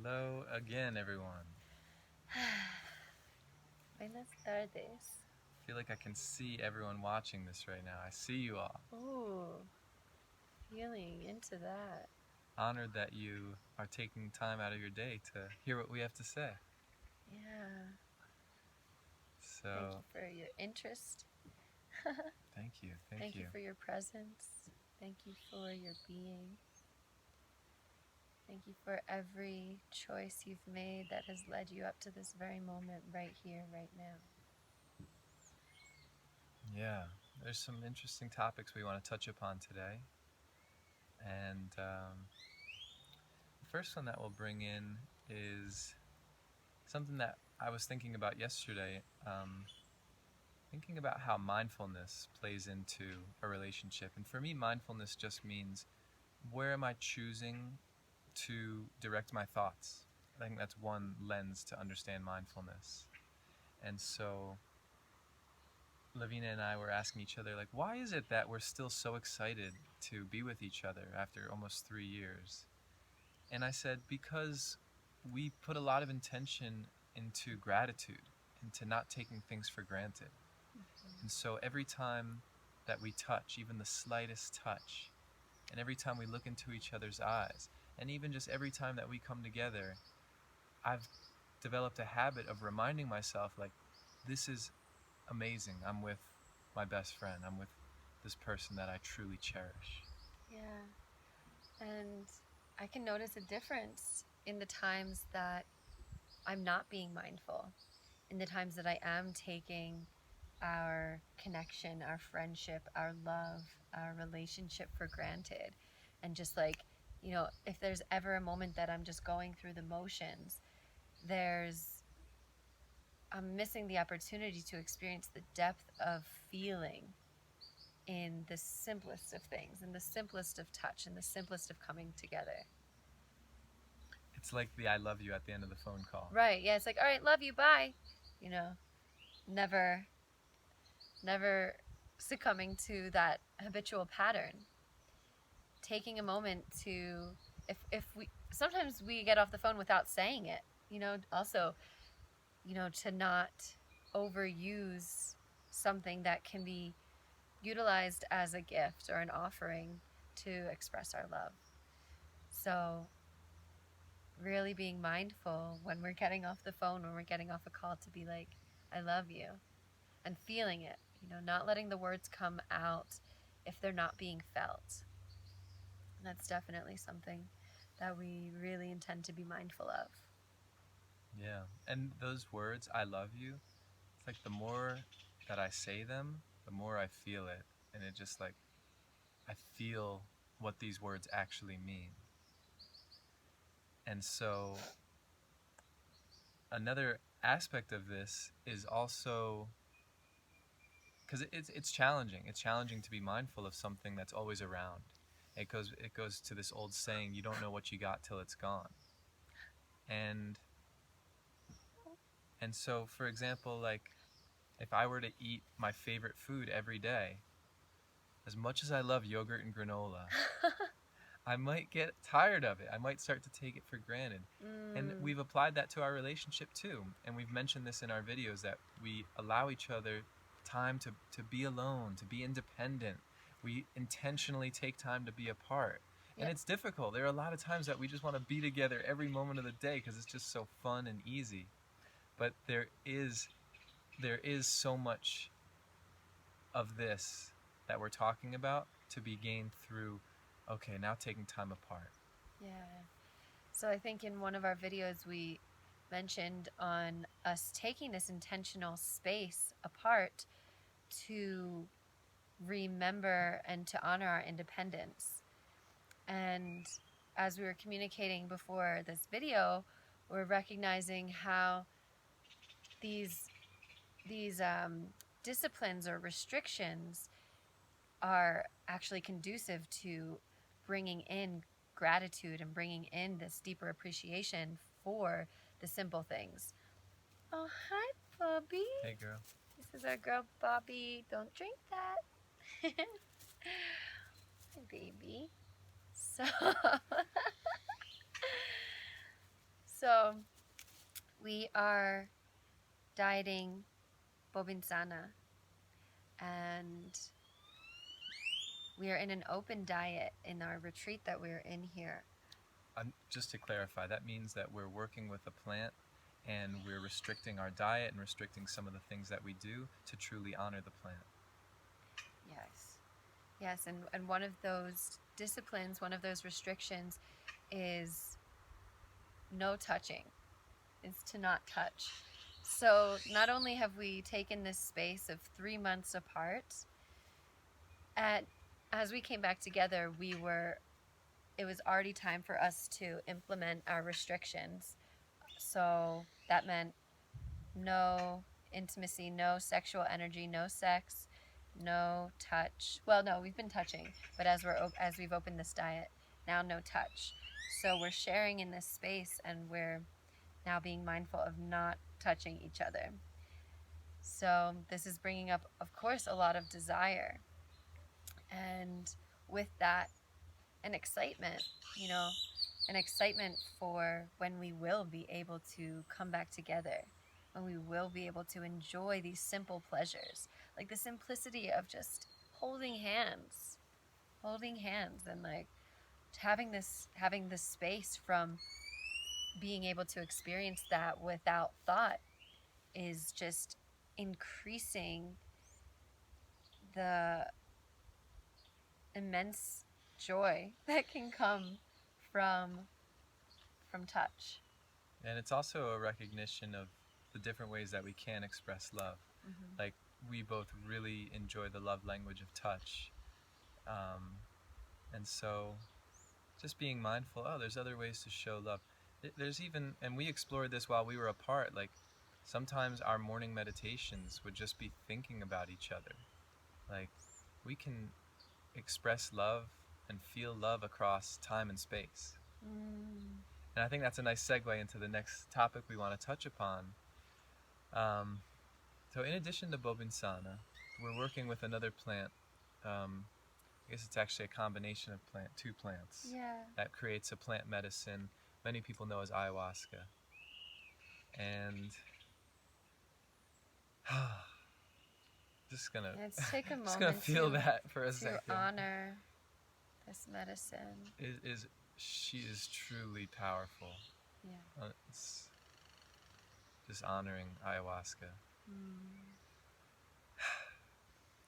Hello again, everyone. Buenas tardes. I feel like I can see everyone watching this right now. I see you all. Ooh, feeling into that. Honored that you are taking time out of your day to hear what we have to say. Yeah. Thank So, you for your interest. thank you. Thank Thank you you. for your presence. Thank you for your being. Thank you for every choice you've made that has led you up to this very moment, right here, right now. Yeah, there's some interesting topics we want to touch upon today. And the first one that we'll bring in is something that I was thinking about yesterday. Thinking about how mindfulness plays into a relationship. And for me, mindfulness just means, where am I choosing to direct my thoughts? I think that's one lens to understand mindfulness. And so Lavina and I were asking each other, like, why is it that we're still so excited to be with each other after almost 3 years? And I said, because we put a lot of intention into gratitude, into not taking things for granted. And so every time that we touch, even the slightest touch, and every time we look into each other's eyes, and even just every time that we come together, I've developed a habit of reminding myself, like, this is amazing. I'm with my best friend. I'm with this person that I truly cherish. Yeah. And I can notice a difference in the times that I'm not being mindful, in the times that I am taking our connection, our friendship, our love, our relationship for granted. And just like, if there's ever a moment that I'm just going through the motions, there's I'm missing the opportunity to experience the depth of feeling in the simplest of things, in the simplest of touch, in the simplest of coming together. It's like the I love you at the end of the phone call. Right. Yeah, it's like, all right, love you, bye. You know, never never succumbing to that habitual pattern. Taking a moment to, if we sometimes we get off the phone without saying it, also, to not overuse something that can be utilized as a gift or an offering to express our love. So really being mindful when we're getting off the phone, when we're getting off a call, to be like, I love you, and feeling it, not letting the words come out if they're not being felt. And that's definitely something that we really intend to be mindful of. Yeah. And those words, I love you, it's like the more that I say them, the more I feel it. And it just like, I feel what these words actually mean. And so another aspect of this is also, because it's challenging. It's challenging to be mindful of something that's always around. It goes to this old saying, you don't know what you got till it's gone. And and so, for example, like, if I were to eat my favorite food every day, as much as I love yogurt and granola, I might get tired of it. I might start to take it for granted. And Mm, we've applied that to our relationship too. And we've mentioned this in our videos, that we allow each other time to be alone, to be independent. We intentionally take time to be apart. And yep. it's difficult. There are a lot of times that we just want to be together every moment of the day because it's just so fun and easy. But there is so much of this that we're talking about to be gained through, okay, now taking time apart. Yeah. So I think in one of our videos we mentioned on us taking this intentional space apart to remember and to honor our independence. And as we were communicating before this video, we're recognizing how these these disciplines or restrictions are actually conducive to bringing in gratitude and bringing in this deeper appreciation for the simple things. Oh, hi, Bobby. Hey, girl. This is our girl, Bobby. Don't drink that. Hi, baby. So, are dieting Bobinsana, and we are in an open diet in our retreat that we're in here. Just to clarify, that means that we're working with a plant and we're restricting our diet and restricting some of the things that we do to truly honor the plant. Yes. Yes, and one of those disciplines, one of those restrictions is no touching, is to not touch. So not only have we taken this space of 3 months apart, as we came back together, it was already time for us to implement our restrictions. So that meant no intimacy, no sexual energy, no sex, no touch. Well, no, we've been touching, but as we've opened this diet, now no touch. So we're sharing in this space, and we're now being mindful of not touching each other. So this is bringing up, of course, a lot of desire, and with that, an excitement, an excitement for when we will be able to come back together, when we will be able to enjoy these simple pleasures, like the simplicity of just holding hands, and like having this space from being able to experience that without thought is just increasing the immense joy that can come from touch. And it's also a recognition of the different ways that we can express love. Mm-hmm. Like, we both really enjoy the love language of touch. And so just being mindful, there's other ways to show love. There's even, and we explored this while we were apart, like sometimes our morning meditations would just be thinking about each other. Like, we can express love and feel love across time and space. And I think that's a nice segue into the next topic we want to touch upon. So in addition to Bobinsana, we're working with another plant. I guess it's actually a combination of two plants. Yeah. That creates a plant medicine many people know as ayahuasca. And Let's take a moment just gonna feel that for a to second. honor this medicine. She is truly powerful. Yeah. It's just honoring ayahuasca.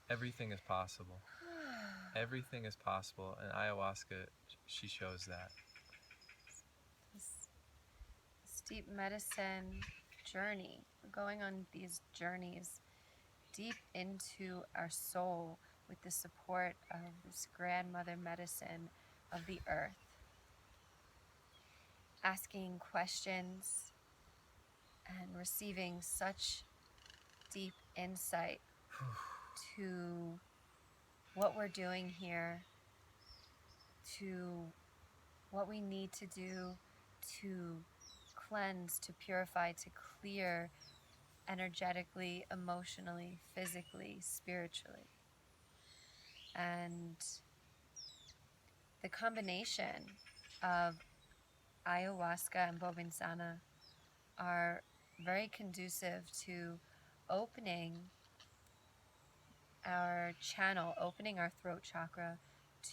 Everything is possible. Everything is possible, and ayahuasca, she shows that. This deep medicine journey. We're going on these journeys deep into our soul with the support of this grandmother medicine of the earth. Asking questions and receiving such deep insight to what we're doing here, to what we need to do to cleanse, to purify, to clear energetically, emotionally, physically, spiritually. And the combination of ayahuasca and Bobinsana are very conducive to opening our channel, opening our throat chakra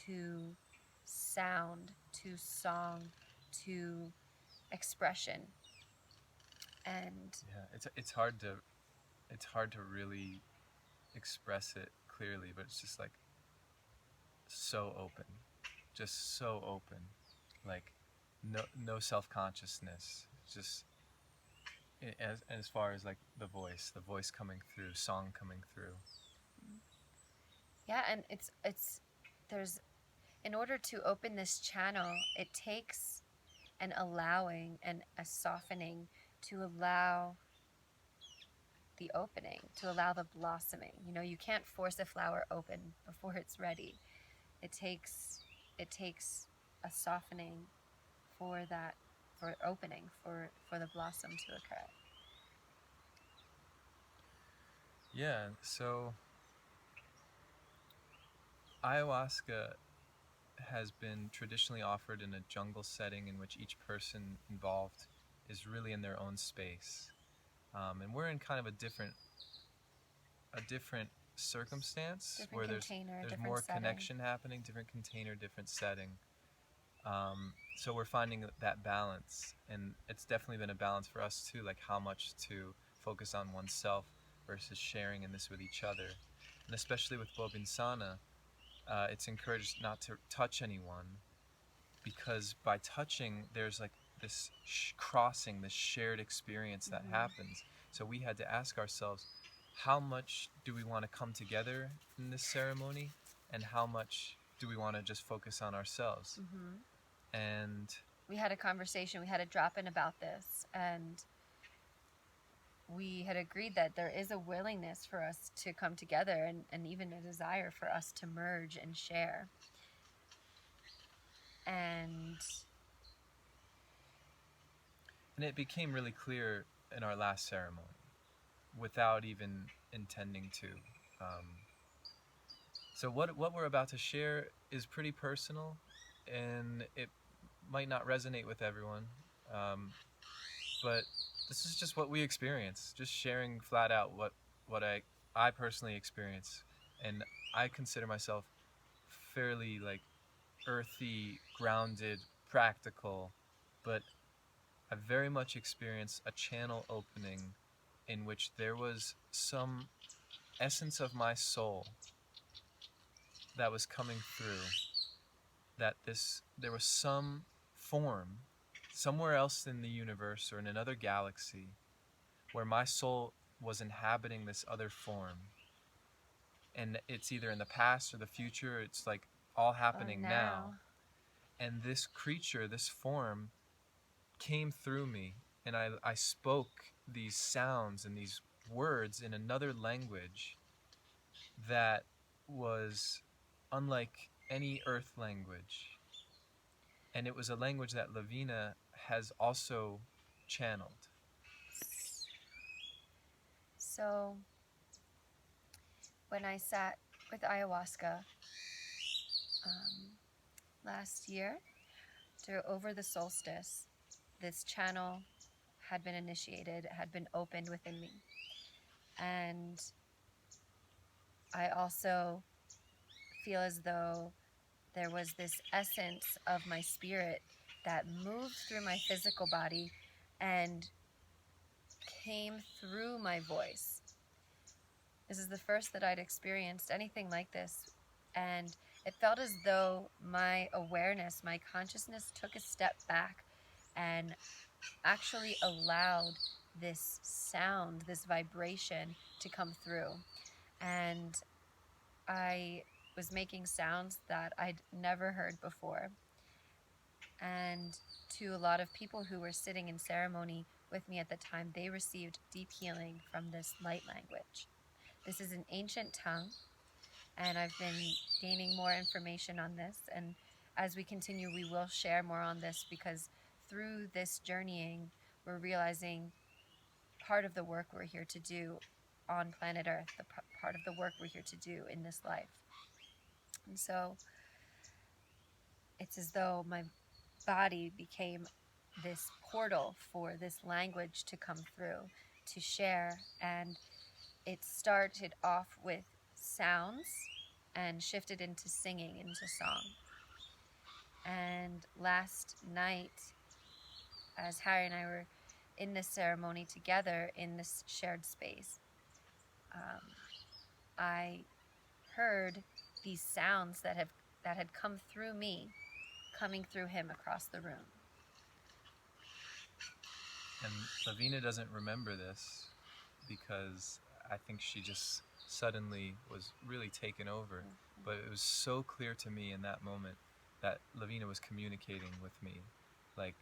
to sound, to song, to expression. And yeah, it's hard to really express it clearly, but it's just like so open, just so open, like no self-consciousness, just as far as like the voice coming through, song coming through. Yeah, and it's there's, in order to open this channel, it takes an allowing and a softening to allow the opening, to allow the blossoming. You can't force a flower open before it's ready. It takes a softening for opening, for the blossom to occur. Yeah, so ayahuasca has been traditionally offered in a jungle setting in which each person involved is really in their own space. And we're in kind of a different circumstance Different where container, there's different more setting. connection happening, different container, different setting. So we're finding that balance, and it's definitely been a balance for us too, like how much to focus on oneself versus sharing in this with each other. And especially with Bobinsana, it's encouraged not to touch anyone, because by touching there's like this crossing, this shared experience that happens. So we had to ask ourselves, how much do we want to come together in this ceremony, and how much do we want to just focus on ourselves? And We had a conversation, we had a drop in about this, and we had agreed that there is a willingness for us to come together, and even a desire for us to merge and share. And it became really clear in our last ceremony, without even intending to. So what we're about to share is pretty personal, and it might not resonate with everyone, but this is just what we experience. Just sharing flat out what I personally experience, and I consider myself fairly like earthy, grounded, practical, but I very much experienced a channel opening in which there was some essence of my soul that was coming through, that there was some form somewhere else in the universe or in another galaxy where my soul was inhabiting this other form, and it's either in the past or the future. It's like all happening now. And this creature, this form, came through me, and I spoke these sounds and these words in another language that was unlike any earth language. And it was a language that Lavina has also channeled. so when I sat with ayahuasca last year, over the solstice, this channel had been initiated, had been opened within me. And I also feel as though there was this essence of my spirit that moved through my physical body and came through my voice. This is the first that I'd experienced anything like this. And it felt as though my awareness, my consciousness took a step back and actually allowed this sound, this vibration to come through. And I was making sounds that I'd never heard before. And to a lot of people who were sitting in ceremony with me at the time, they received deep healing from this light language. This is an ancient tongue, and I've been gaining more information on this. And as we continue, we will share more on this, because through this journeying, we're realizing part of the work we're here to do on planet Earth, the part of the work we're here to do in this life. And so it's as though my body became this portal for this language to come through, to share. And it started off with sounds and shifted into singing, into song. And last night, as Harry and I were in this ceremony together in this shared space, I heard these sounds that had come through me, coming through him across the room. And Lavina doesn't remember this because I think she just suddenly was really taken over. But it was so clear to me in that moment that Lavina was communicating with me. Like,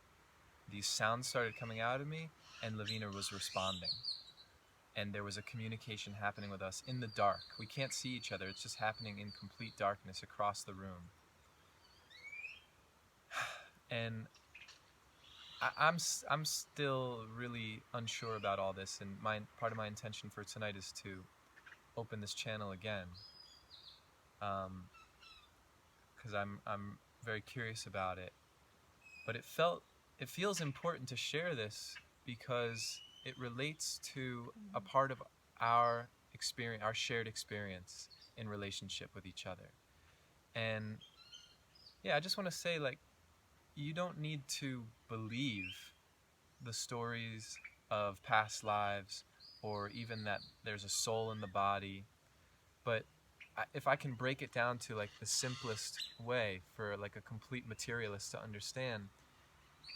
these sounds started coming out of me, and Lavina was responding. And there was a communication happening with us in the dark. We can't see each other. It's just happening in complete darkness across the room. And I'm still really unsure about all this, and part of my intention for tonight is to open this channel again, because I'm very curious about it. But it feels important to share this, because it relates to a part of our experience, our shared experience in relationship with each other. And yeah, I just want to say, like, you don't need to believe the stories of past lives or even that there's a soul in the body. But if I can break it down to like the simplest way for like a complete materialist to understand,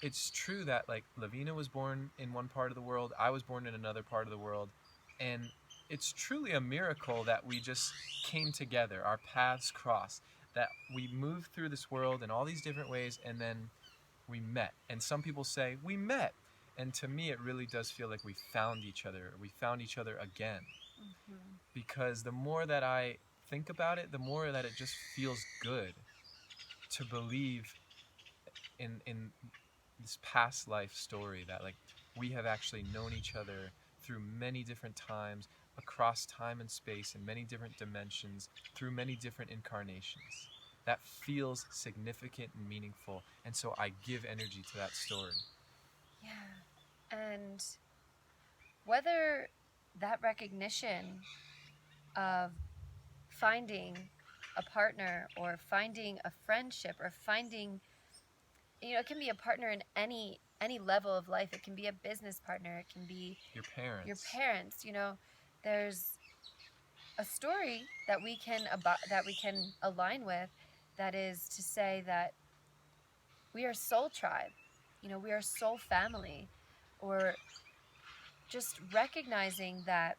it's true that like Lavina was born in one part of the world, I was born in another part of the world, and it's truly a miracle that we just came together, our paths crossed, that we moved through this world in all these different ways, and then we met. And some people say we met, and to me it really does feel like we found each other, we found each other again. Because the more that I think about it, the more that it just feels good to believe in this past life story, that like we have actually known each other through many different times, across time and space, in many different dimensions, through many different incarnations. That feels significant and meaningful, and so I give energy to that story. Yeah. And whether that recognition of finding a partner or finding a friendship or finding, it can be a partner in any level of life. It can be a business partner, it can be Your parents. There's a story that we can align with, that is to say that we are soul tribe, we are soul family, or just recognizing that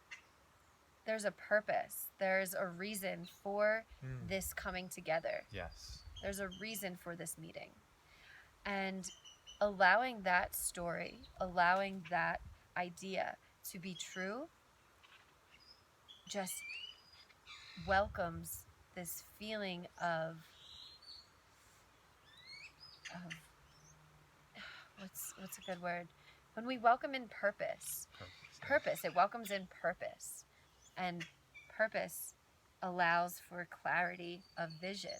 there's a purpose, there's a reason for this coming together. Yes. There's a reason for this meeting. And allowing that story, allowing that idea to be true, just welcomes this feeling of what's a good word? When we welcome in purpose. It welcomes in purpose. And purpose allows for clarity of vision,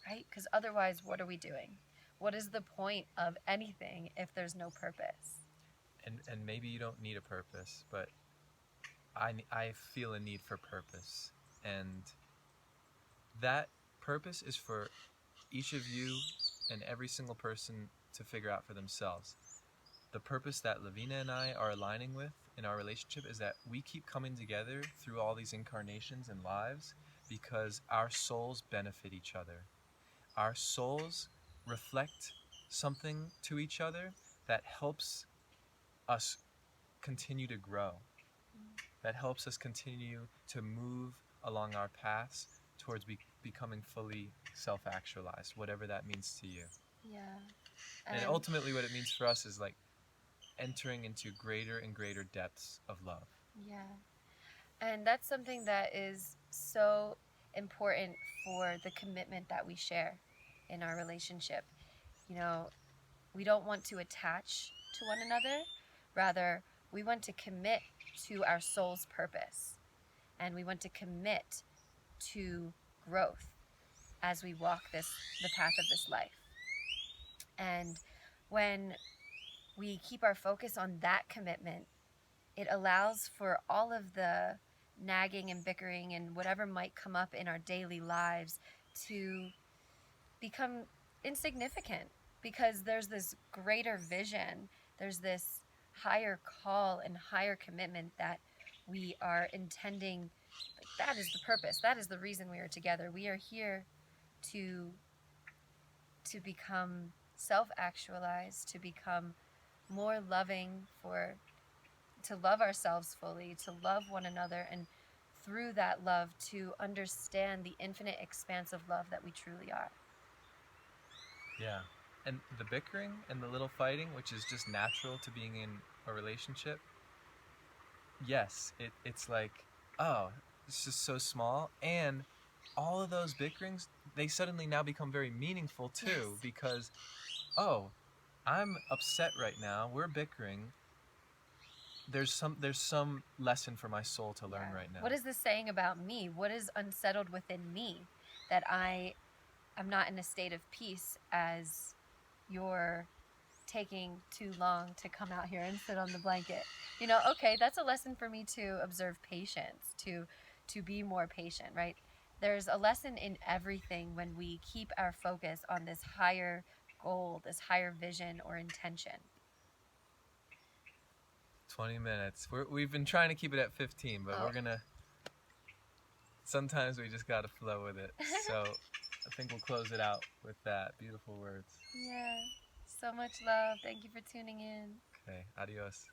right? Because otherwise, what are we doing? What is the point of anything if there's no purpose? And maybe you don't need a purpose, but I feel a need for purpose. And that purpose is for each of you and every single person to figure out for themselves. The purpose that Lavina and I are aligning with in our relationship is that we keep coming together through all these incarnations and lives because our souls benefit each other. Our souls reflect something to each other that helps us continue to grow, that helps us continue to move along our paths towards becoming fully self-actualized, whatever that means to you. Yeah. And ultimately what it means for us is like entering into greater and greater depths of love. Yeah. And that's something that is so important for the commitment that we share in our relationship. We don't want to attach to one another. Rather, we want to commit to our soul's purpose. And we want to commit to growth as we walk the path of this life. And when we keep our focus on that commitment, it allows for all of the nagging and bickering and whatever might come up in our daily lives to become insignificant, because there's this greater vision, there's this higher call and higher commitment that we are intending. Like, that is the purpose, that is the reason we are together. We are here to become self-actualized, to become more loving, to love ourselves fully, to love one another, and through that love to understand the infinite expanse of love that we truly are. Yeah. And the bickering and the little fighting, which is just natural to being in a relationship, yes, it's like, oh, it's just so small. And all of those bickerings, they suddenly now become very meaningful too. Yes. Because, oh, I'm upset right now, we're bickering, there's some lesson for my soul to learn right now. What is this saying about me? What is unsettled within me that I'm not in a state of peace as your taking too long to come out here and sit on the blanket. You know, okay, that's a lesson for me to observe patience, to be more patient, right? There's a lesson in everything when we keep our focus on this higher goal, this higher vision or intention. 20 minutes. We've been trying to keep it at 15, but we're gonna. Sometimes we just gotta flow with it. So I think we'll close it out with that. Beautiful words. Yeah. So much love. Thank you for tuning in. Okay. Adios.